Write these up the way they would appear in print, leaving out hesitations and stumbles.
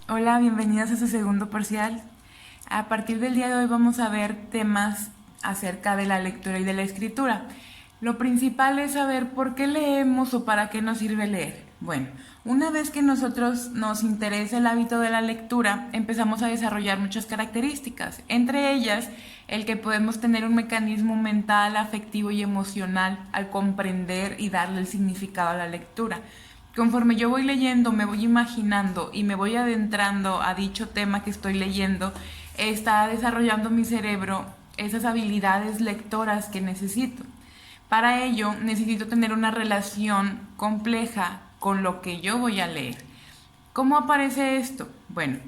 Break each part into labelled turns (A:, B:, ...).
A: Hola, bienvenidas a su segundo parcial. A partir del día de hoy vamos a ver temas acerca de la lectura y de la escritura. Lo principal es saber por qué leemos o para qué nos sirve leer. Bueno, una vez que nosotros nos interesa el hábito de la lectura, empezamos a desarrollar muchas características, entre ellas el que podemos tener un mecanismo mental, afectivo y emocional al comprender y darle el significado a la lectura. Conforme yo voy leyendo, me voy imaginando y me voy adentrando a dicho tema que estoy leyendo, está desarrollando mi cerebro esas habilidades lectoras que necesito. Para ello, necesito tener una relación compleja con lo que yo voy a leer. ¿Cómo aparece esto? Bueno,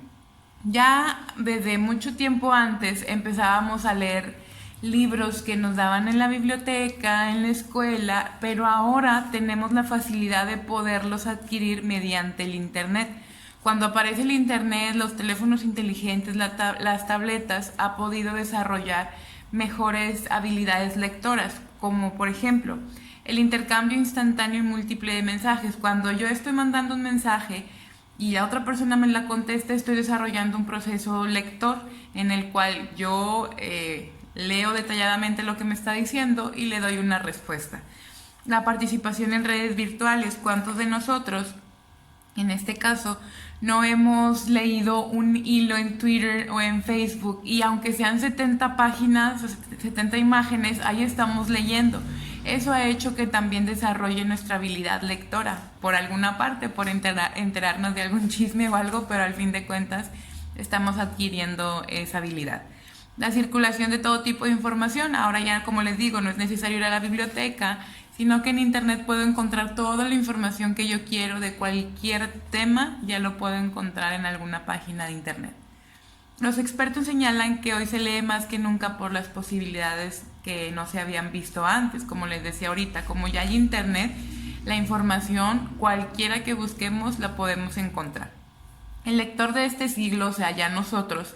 A: ya desde mucho tiempo antes empezábamos a leer libros que nos daban en la biblioteca, en la escuela, pero ahora tenemos la facilidad de poderlos adquirir mediante el Internet. Cuando aparece el Internet, los teléfonos inteligentes, las tabletas, ha podido desarrollar mejores habilidades lectoras, como por ejemplo el intercambio instantáneo y múltiple de mensajes. Cuando yo estoy mandando un mensaje y la otra persona me la contesta, estoy desarrollando un proceso lector en el cual yo leo detalladamente lo que me está diciendo y le doy una respuesta. La participación en redes virtuales. ¿Cuántos de nosotros, en este caso, no hemos leído un hilo en Twitter o en Facebook y aunque sean 70 páginas, 70 imágenes, ahí estamos leyendo? Eso ha hecho que también desarrolle nuestra habilidad lectora, por alguna parte, por enterarnos de algún chisme o algo, pero al fin de cuentas estamos adquiriendo esa habilidad. La circulación de todo tipo de información. Ahora ya, como les digo, no es necesario ir a la biblioteca, sino que en Internet puedo encontrar toda la información que yo quiero de cualquier tema, ya lo puedo encontrar en alguna página de Internet. Los expertos señalan que hoy se lee más que nunca por las posibilidades que no se habían visto antes. Como les decía ahorita, como ya hay Internet, la información, cualquiera que busquemos, la podemos encontrar. El lector de este siglo, o sea, ya nosotros,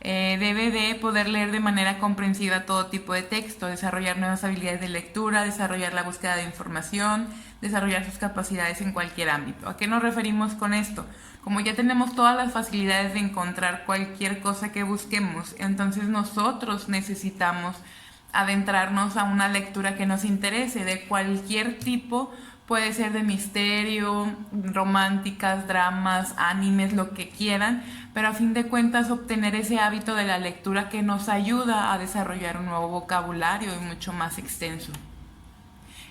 A: debe de poder leer de manera comprensiva todo tipo de texto, desarrollar nuevas habilidades de lectura, desarrollar la búsqueda de información, desarrollar sus capacidades en cualquier ámbito. ¿A qué nos referimos con esto? Como ya tenemos todas las facilidades de encontrar cualquier cosa que busquemos, entonces nosotros necesitamos adentrarnos a una lectura que nos interese de cualquier tipo. Puede ser de misterio, románticas, dramas, animes, lo que quieran, pero a fin de cuentas obtener ese hábito de la lectura que nos ayuda a desarrollar un nuevo vocabulario y mucho más extenso.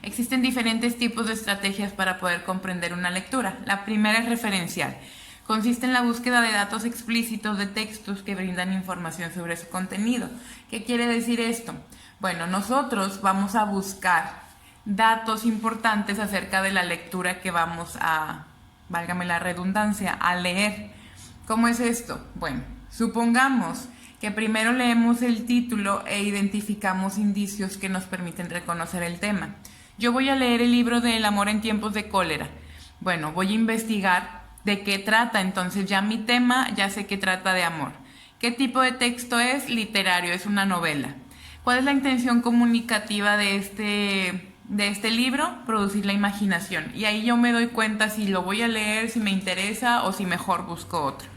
A: Existen diferentes tipos de estrategias para poder comprender una lectura. La primera es referencial. Consiste en la búsqueda de datos explícitos de textos que brindan información sobre su contenido. ¿Qué quiere decir esto? Bueno, nosotros vamos a buscar datos importantes acerca de la lectura que vamos a, válgame la redundancia, a leer. ¿Cómo es esto? Bueno, supongamos que primero leemos el título e identificamos indicios que nos permiten reconocer el tema. Yo voy a leer el libro de El amor en tiempos de cólera. Bueno, voy a investigar de qué trata, entonces ya mi tema, ya sé que trata de amor. ¿Qué tipo de texto es? Literario, es una novela. ¿Cuál es la intención comunicativa de este libro? Producir la imaginación. Y ahí yo me doy cuenta si lo voy a leer, si me interesa o si mejor busco otro.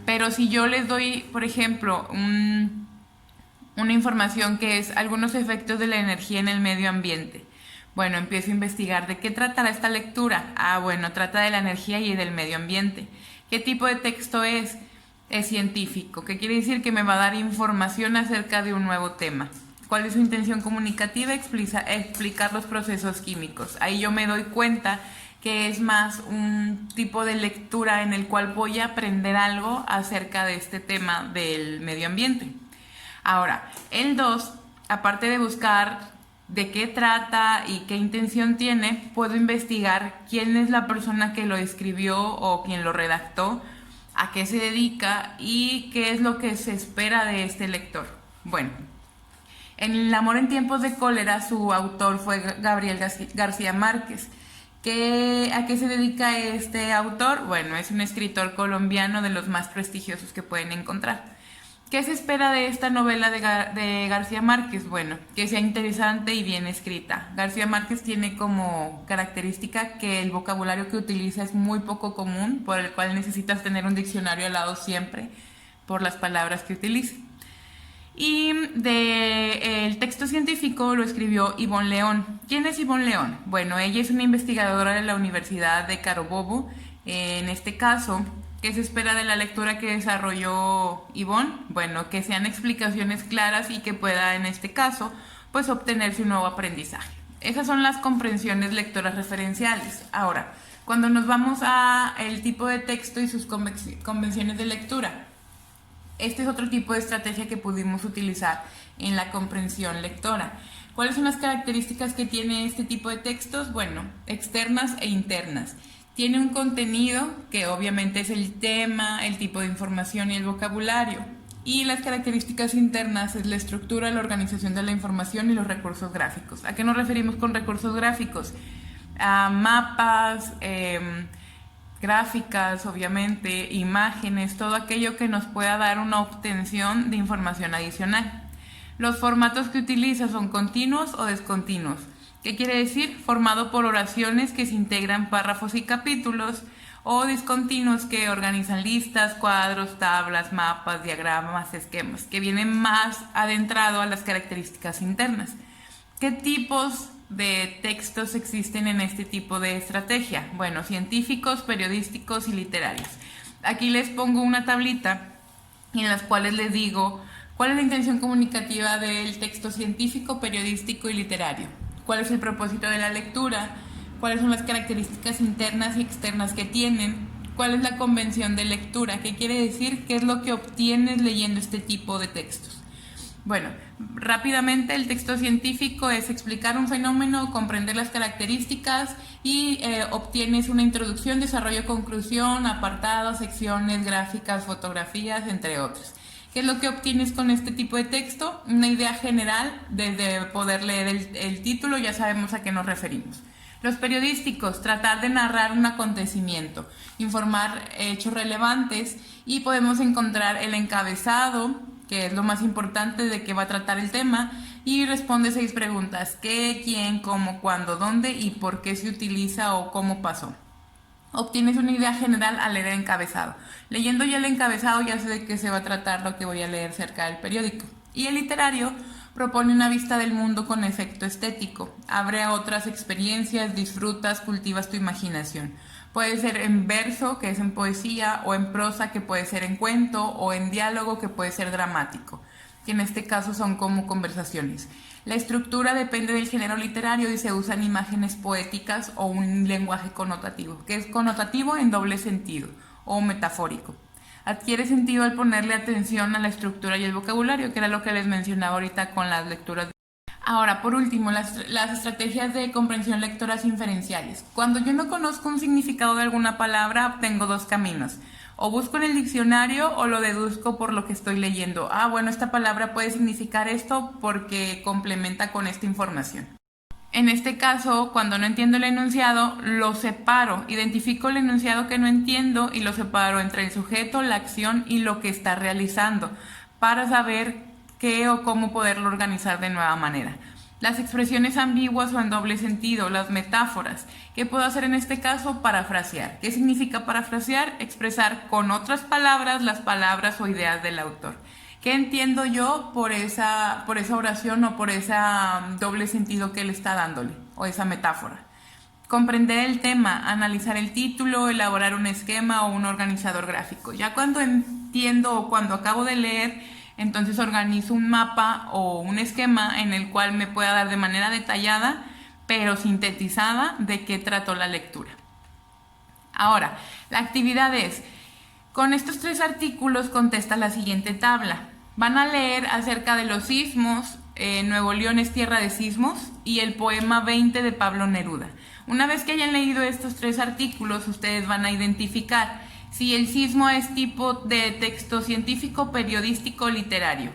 A: Pero si yo les doy, por ejemplo, una información que es algunos efectos de la energía en el medio ambiente. Bueno, empiezo a investigar de qué tratará esta lectura. Bueno, trata de la energía y del medio ambiente. ¿Qué tipo de texto es? Es científico. ¿Qué quiere decir? Que me va a dar información acerca de un nuevo tema. ¿Cuál es su intención comunicativa? Explicar los procesos químicos. Ahí yo me doy cuenta que es más un tipo de lectura en el cual voy a aprender algo acerca de este tema del medio ambiente. Ahora, el 2, aparte de buscar de qué trata y qué intención tiene, puedo investigar quién es la persona que lo escribió o quien lo redactó, a qué se dedica y qué es lo que se espera de este lector. Bueno, en El amor en tiempos de cólera, su autor fue Gabriel García Márquez. ¿A qué se dedica este autor? Bueno, es un escritor colombiano de los más prestigiosos que pueden encontrar. ¿Qué se espera de esta novela de García Márquez? Bueno, que sea interesante y bien escrita. García Márquez tiene como característica que el vocabulario que utiliza es muy poco común, por el cual necesitas tener un diccionario al lado siempre por las palabras que utiliza. Y el texto científico lo escribió Ivonne León. ¿Quién es Ivonne León? Bueno, ella es una investigadora de la Universidad de Carabobo. En este caso, ¿qué se espera de la lectura que desarrolló Ivonne? Bueno, que sean explicaciones claras y que pueda, en este caso, pues obtenerse un nuevo aprendizaje. Esas son las comprensiones lectoras referenciales. Ahora, cuando nos vamos a el tipo de texto y sus convenciones de lectura, este es otro tipo de estrategia que pudimos utilizar en la comprensión lectora. ¿Cuáles son las características que tiene este tipo de textos? Bueno, externas e internas. Tiene un contenido que obviamente es el tema, el tipo de información y el vocabulario. Y las características internas es la estructura, la organización de la información y los recursos gráficos. ¿A qué nos referimos con recursos gráficos? A mapas, gráficas, obviamente, imágenes, todo aquello que nos pueda dar una obtención de información adicional. Los formatos que utiliza son continuos o descontinuos. ¿Qué quiere decir? Formado por oraciones que se integran párrafos y capítulos, o discontinuos que organizan listas, cuadros, tablas, mapas, diagramas, esquemas, que vienen más adentrado a las características internas. ¿Qué tipos de textos existen en este tipo de estrategia? Bueno, científicos, periodísticos y literarios. Aquí les pongo una tablita en las cuales les digo cuál es la intención comunicativa del texto científico, periodístico y literario. ¿Cuál es el propósito de la lectura? ¿Cuáles son las características internas y externas que tienen? ¿Cuál es la convención de lectura? ¿Qué quiere decir? ¿Qué es lo que obtienes leyendo este tipo de textos? Bueno, rápidamente el texto científico es explicar un fenómeno, comprender las características y obtienes una introducción, desarrollo, conclusión, apartados, secciones, gráficas, fotografías, entre otros. ¿Qué es lo que obtienes con este tipo de texto? Una idea general, desde poder leer el título ya sabemos a qué nos referimos. Los periodísticos, tratar de narrar un acontecimiento, informar hechos relevantes, y podemos encontrar el encabezado, que es lo más importante de qué va a tratar el tema, y responde 6 preguntas: ¿qué, quién, cómo, cuándo, dónde y por qué se utiliza o cómo pasó? Obtienes una idea general al leer el encabezado. Leyendo ya el encabezado ya sé de qué se va a tratar lo que voy a leer cerca del periódico. Y el literario propone una vista del mundo con efecto estético. Abre a otras experiencias, disfrutas, cultivas tu imaginación. Puede ser en verso, que es en poesía, o en prosa, que puede ser en cuento, o en diálogo, que puede ser dramático, que en este caso son como conversaciones. La estructura depende del género literario y se usan imágenes poéticas o un lenguaje connotativo, que es connotativo en doble sentido o metafórico. Adquiere sentido al ponerle atención a la estructura y el vocabulario, que era lo que les mencionaba ahorita con las lecturas. Ahora, por último, las estrategias de comprensión lectoras inferenciales. Cuando yo no conozco un significado de alguna palabra, tengo 2 caminos. O busco en el diccionario o lo deduzco por lo que estoy leyendo. Ah, bueno, esta palabra puede significar esto porque complementa con esta información. En este caso, cuando no entiendo el enunciado, lo separo, identifico el enunciado que no entiendo y lo separo entre el sujeto, la acción y lo que está realizando, para saber qué o cómo poderlo organizar de nueva manera. Las expresiones ambiguas o en doble sentido, las metáforas. ¿Qué puedo hacer en este caso? Parafrasear. ¿Qué significa parafrasear? Expresar con otras palabras las palabras o ideas del autor. ¿Qué entiendo yo por esa oración o por ese doble sentido que él está dándole, o esa metáfora? Comprender el tema, analizar el título, elaborar un esquema o un organizador gráfico. Ya cuando entiendo o cuando acabo de leer, entonces organizo un mapa o un esquema en el cual me pueda dar de manera detallada, pero sintetizada, de qué trató la lectura. Ahora, la actividad es: con estos 3 artículos contesta la siguiente tabla. Van a leer acerca de los sismos, Nuevo León es tierra de sismos, y el poema 20 de Pablo Neruda. Una vez que hayan leído estos 3 artículos, ustedes van a identificar si el sismo es tipo de texto científico, periodístico o literario.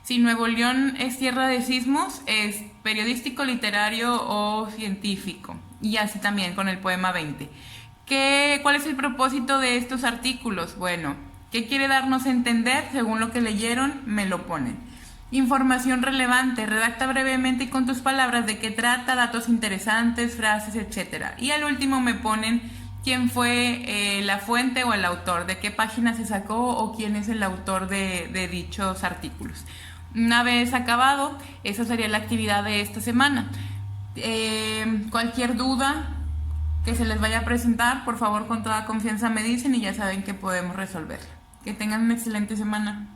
A: Si Nuevo León es tierra de sismos, es periodístico, literario o científico. Y así también con el poema 20. ¿Cuál es el propósito de estos artículos? Bueno, ¿Qué quiere darnos a entender? Según lo que leyeron, me lo ponen. Información relevante, redacta brevemente y con tus palabras de qué trata, datos interesantes, frases, etc. Y al último me ponen quién fue la fuente o el autor, de qué página se sacó o quién es el autor de dichos artículos. Una vez acabado, esa sería la actividad de esta semana. Cualquier duda que se les vaya a presentar, por favor con toda confianza me dicen y ya saben que podemos resolverla. Que tengan una excelente semana.